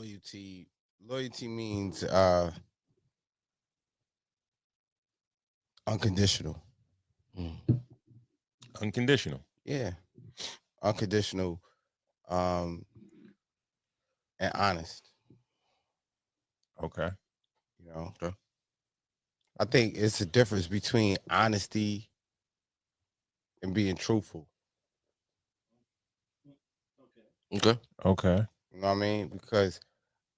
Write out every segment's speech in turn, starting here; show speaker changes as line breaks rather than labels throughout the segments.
Loyalty means unconditional.
Mm.
Unconditional.
Yeah, unconditional, um, and honest.
Okay.
You know,
Okay.
I think it's a difference between honesty and being truthful.
Okay.
Okay.
You know what I mean? Because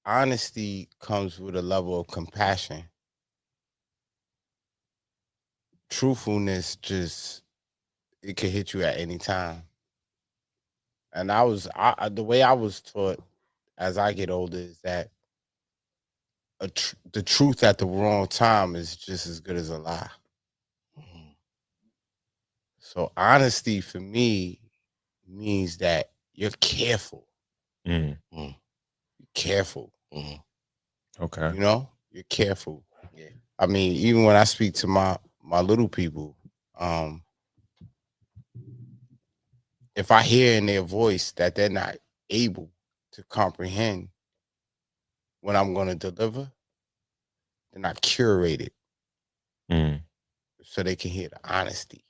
honesty comes with a level of compassion. Truthfulness just it can hit you at any time. And the way I was taught as I get older is that the truth at the wrong time is just as good as a lie.
Mhm.
So honesty for me means that you're careful.
Mm.
Mm.
Careful.
Mhm.
Okay.
You know? You're careful.
Yeah.
I mean, even when I speak to my little people, um, if I hear in their voice that they're not able to comprehend what I'm gonna deliver, then I curate it
Mm.
so they can hear the honesty.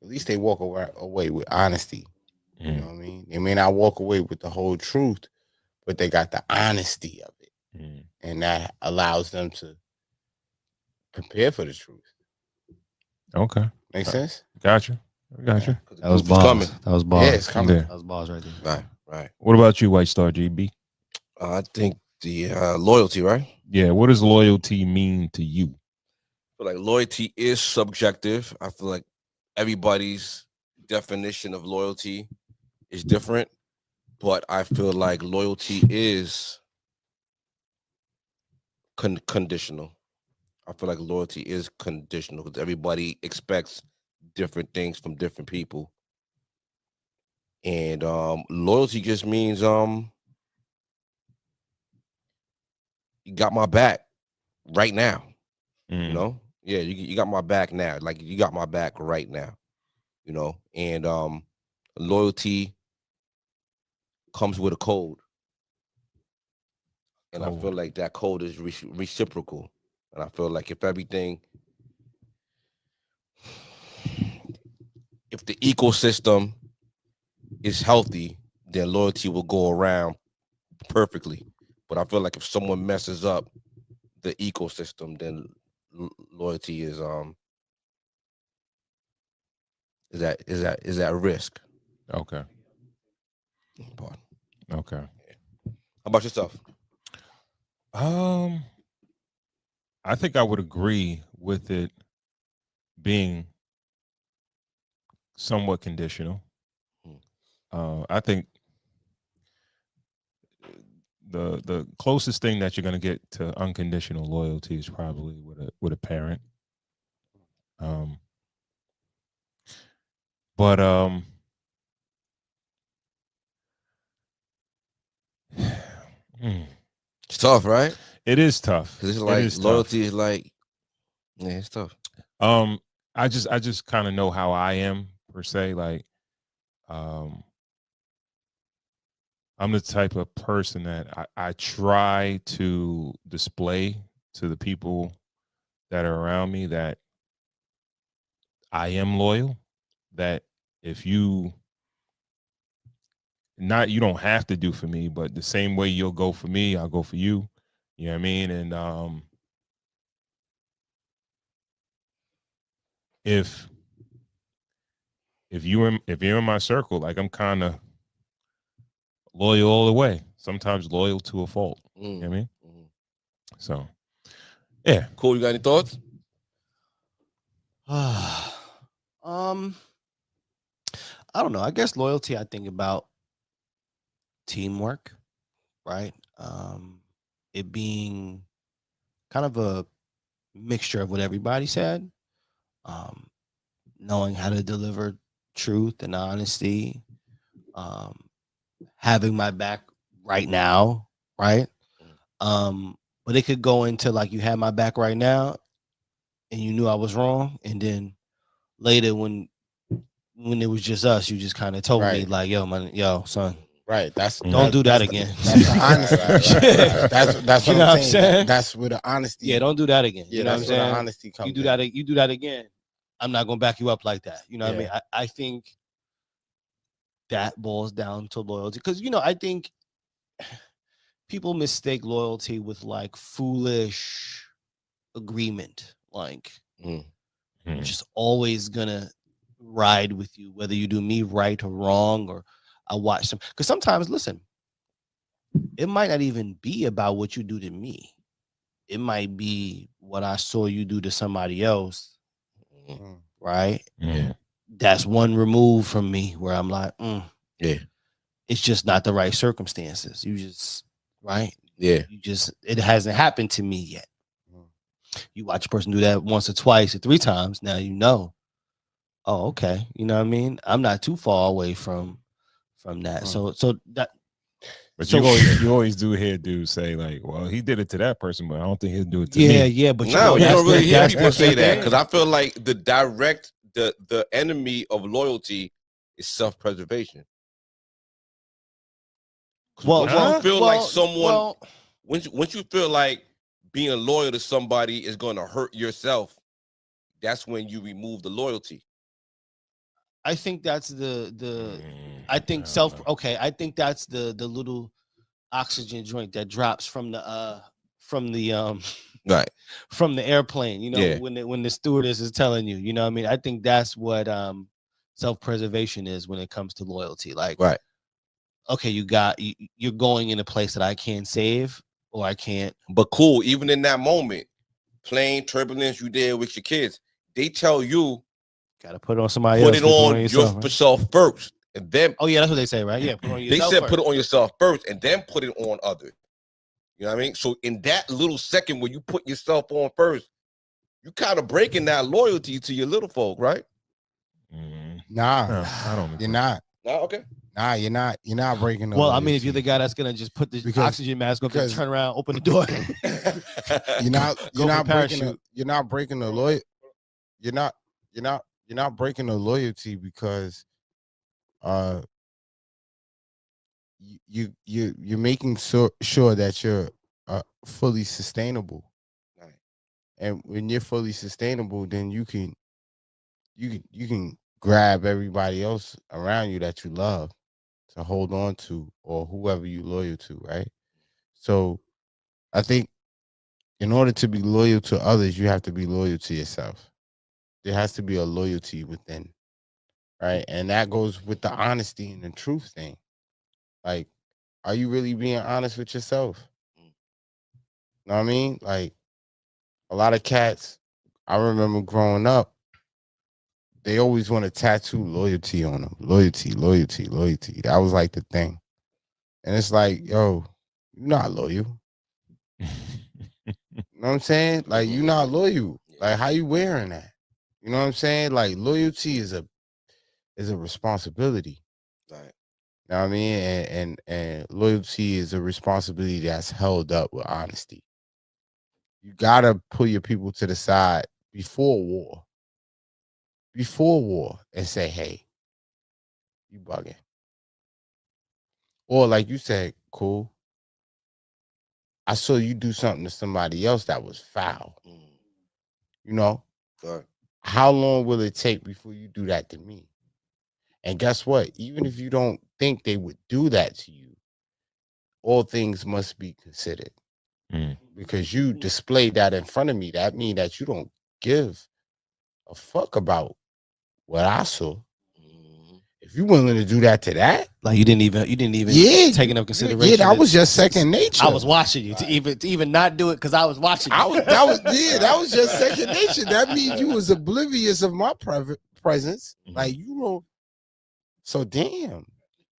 At least they walk away with honesty. You know
Mm.
what I mean? They may not walk away with the whole truth, but they got the honesty of it.
Mm.
And that allows them to prepare for the truth.
Okay.
Make
Uh,
sense?
Gotcha.
Yeah.
Gotcha.
Because the
That was
truth is coming.
bars. That was
Yeah, it's
bars.
coming.
Yeah.
That was bars right there.
Right. Right.
What about you, White Star GB?
I think the loyalty, right?
Yeah. What does loyalty mean to you?
I feel like loyalty is subjective. I feel like everybody's definition of loyalty is different, but I feel like loyalty is conditional. I feel like loyalty is conditional because everybody expects different things from different people, and loyalty just means you got my back right now. You
Mm.
know, yeah, you got my back now. Like you got my back right now. You know, and loyalty comes with a code, and I feel
Code.
like that code is reciprocal. And I feel like if the ecosystem is healthy, then loyalty will go around perfectly. But I feel like if someone messes up the ecosystem, then loyalty is at risk.
Okay.
Pardon.
Okay.
How about yourself?
Um, I think I would agree with it being somewhat conditional.
Hmm.
I think the closest thing that you're going to get to unconditional loyalty is probably with a parent. Um, but mm,
It's tough, right?
it is tough.
Because it's
It
like
is tough.
loyalty is like, yeah, it's tough.
Um, I just kind of know how I am per se. Like, um, I'm the type of person that I try to display to the people that are around me that I am loyal. That if you not you don't have to do for me, but the same way you'll go for me, I'll go for you. You know what I mean? And if if you're in my circle, like I'm kind of loyal all the way. Sometimes loyal to a fault. You know what I mean?
Mhm.
So yeah.
Cool. You got any thoughts?
um, I don't know. I guess loyalty. I think about teamwork, right? It being kind of a mixture of what everybody said. Um, knowing how to deliver truth and honesty. Um, having my back right now, right? But it could go into like you had my back right now, and you knew I was wrong, and then later when it was just us, you just kind of told me
Right.
like, yo, man, yo, son,
Right.
Don't do that again.
That's the honesty. Right. That's
You
what
know
I'm
what I'm
saying.
saying?
That's where the honesty.
Yeah, don't do that again.
Yeah,
You know what I'm
that's where
saying?
the honesty comes.
You do that again, I'm not gonna back you up like that. You know what I mean?
Yeah.
I think that boils down to loyalty. Because I think people mistake loyalty with like foolish agreement. Like I'm just always gonna ride with you, whether you do me right or wrong, or I watch some. Because sometimes, listen, it might not even be about what you do to me. It might be what I saw you do to somebody else, right?
Yeah.
That's one remove from me where I'm like,
Yeah.
it's just not the right circumstances. You just, right?
Yeah.
It hasn't happened to me yet. You watch a person do that once or twice or 3 times. Now you know. Oh, okay. You know what I mean? I'm not too far away from that. So that.
But
So-
you always do hear dudes say like, "Well, he did it to that person, but I don't think he'll do it to me."
Yeah, but
No, you
that's
don't really
the-
hear
that's
people
the
say that
thing.
because I feel like the enemy of loyalty is self-preservation. Once you feel like someone, once you feel like being loyal to somebody is going to hurt yourself, that's when you remove the loyalty.
I think that's the I think
I don't know.
I think that's the little oxygen joint that drops from the
Right.
from the airplane,
Yeah.
when the stewardess is telling you, you know what I mean? I think that's what self-preservation is when it comes to loyalty. Like,
Right.
okay, you're going in a place that I can't save or I can't.
But cool, even in that moment, plane turbulence you did with your kids, they tell you
Gotta put it on somebody
put
else.
it on
yourself, right?
yourself first, and then
Oh yeah, that's what they say, right? Yeah, put it on
they
yourself.
said
first.
put it on yourself first, and then put it on others. You know what I mean? So in that little second when you put yourself on first, you kind of breaking that loyalty to your little folk, right?
Nah,
No, I don't think
you're
so.
not.
No, okay.
Nah, you're not. You're not breaking.
Well, I mean, if you're the guy that's gonna just put the oxygen mask up and
because-
turn around, open the door.
you're not.
Go
You're
for
not breaking.
parachute.
You're not breaking the loyalty. You're not. You're not breaking the loyalty because, you're making sure that you're fully sustainable.
Right.
And when you're fully sustainable, then you can grab everybody else around you that you love to hold on to, or whoever you loyal to, right? So I think in order to be loyal to others, you have to be loyal to yourself. There has to be a loyalty within, right? And that goes with the honesty and the truth thing. Like, are you really being honest with yourself? Know what I mean? Like, a lot of cats, I remember growing up, they always want to tattoo loyalty on them. Loyalty. That was like the thing. And it's like, yo, you're not loyal. You know what I'm saying? Like, you're not loyal. Like, how you wearing that? You know what I'm saying? Like, loyalty is a responsibility.
Right.
You know what I mean? And loyalty is a responsibility that's held up with honesty. You gotta pull your people to the side before war. And say, hey, you bugging. Or like you said, cool, I saw you do something to somebody else that was foul. You know?
Right.
How long will it take before you do that to me? And guess what? Even if you don't think they would do that to you, all things must be considered. Because you displayed that in front of me. That means that you don't give a fuck about what I saw. If you're willing to do that to that,
Like you didn't even take enough consideration.
Yeah, that was just second nature.
I was watching you to even not do it because I was watching you.
That was just second nature. That means you was oblivious of my presence. Like, you know. So damn.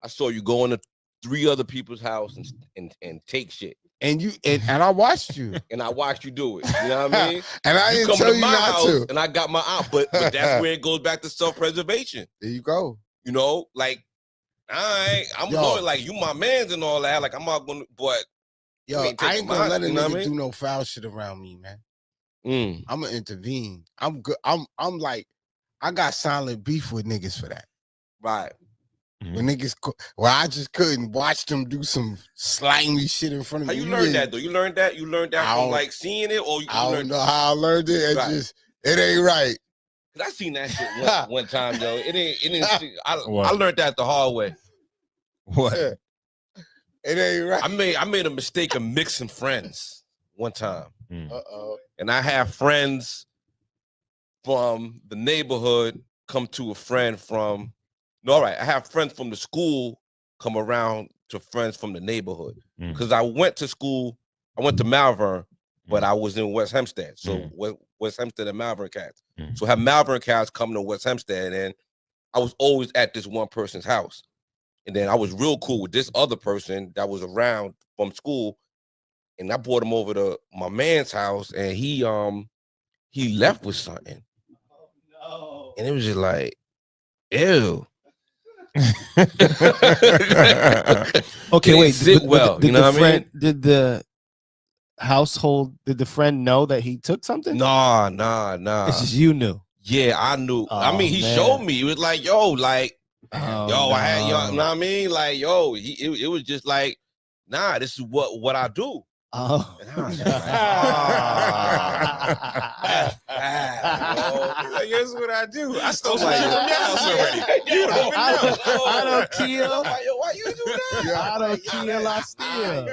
I saw you go into 3 other people's house and take shit.
And you and I watched you.
And I watched you do it. You know what I mean?
And I didn't tell you not to.
And I got my out. But that's where it goes back to self-preservation.
There you go.
You know, like, I'm loyal, like you my mans and all that. Like, I'm not gonna, but
yo, I ain't gonna let a nigga do no foul shit around me, man. I'm gonna intervene. I'm good. I'm like, I got silent beef with niggas for that.
Right.
when niggas, well, I just couldn't watch them do some slimy shit in front of
How
me.
you learned that though? You learned that from like seeing it, or you
I don't
learned
know how I learned it.
Right.
It ain't right.
Cause I seen that shit one time, yo. It ain't. I learned that the hard way.
What?
It ain't right.
I made a mistake of mixing friends one time.
Uh-oh.
And I have friends from the neighborhood come to a friend from. No, all right. I have friends from the school come around to friends from the neighborhood. Because I went to school. I went to Malvern, but I was in West Hempstead. So West Hempstead and Malvern cats. So have Malvern cats come to West Hempstead, and I was always at this one person's house. And then I was real cool with this other person that was around from school. And I brought him over to my man's house, and he left with something. Oh, no. And it was just like, ew.
Okay, wait.
Sit well, you know what I mean?
Did the friend know that he took something?
Nah.
It's just you knew.
Yeah, I knew. I mean, he showed me. It was like, yo, like, I had, you know what I mean? Like, yo, it was just like, nah, this is what I do.
Oh.
And I was just like, here's what I do. I stole my house already.
I don't kill.
Why you do that?
I don't kill, I steal.